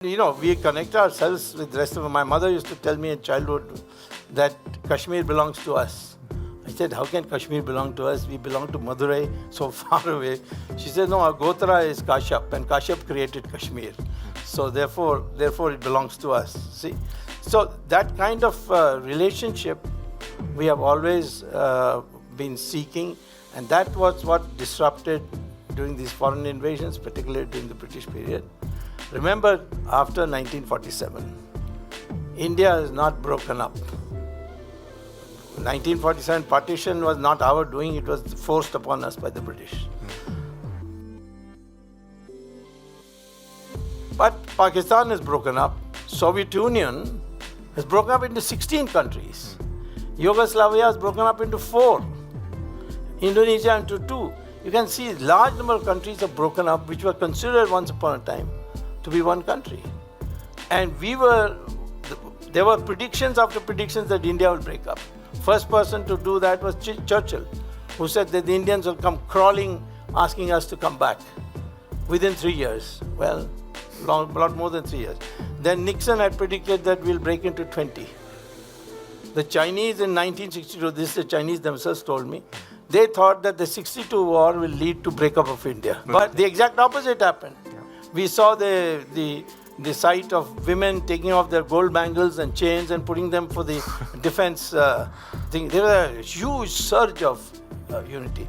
You know, we connect ourselves with the rest of them. My mother used to tell me in childhood that Kashmir belongs to us. I said, how can Kashmir belong to us? We belong to Madurai, so far away. She said, no, our Gotra is Kashyap, and Kashyap created Kashmir. So therefore it belongs to us. See? So that kind of relationship we have always been seeking, and that was what disrupted during these foreign invasions, particularly during the British period. Remember, after 1947, India is not broken up. 1947 partition was not our doing, it was forced upon us by the British. But Pakistan is broken up. Soviet Union has broken up into 16 countries. Yugoslavia is broken up into 4. Indonesia into 2. You can see a large number of countries are broken up, which were considered once upon a time to be one country. And there were predictions after predictions that India will break up. First person to do that was Churchill, who said that the Indians will come crawling, asking us to come back within 3 years. Well, a lot more than 3 years. Then Nixon had predicted that we'll break into 20. The Chinese in 1962, this the Chinese themselves told me, they thought that the 62 war will lead to breakup of India. But the exact opposite happened. We saw the sight of women taking off their gold bangles and chains and putting them for the defense thing. There was a huge surge of unity.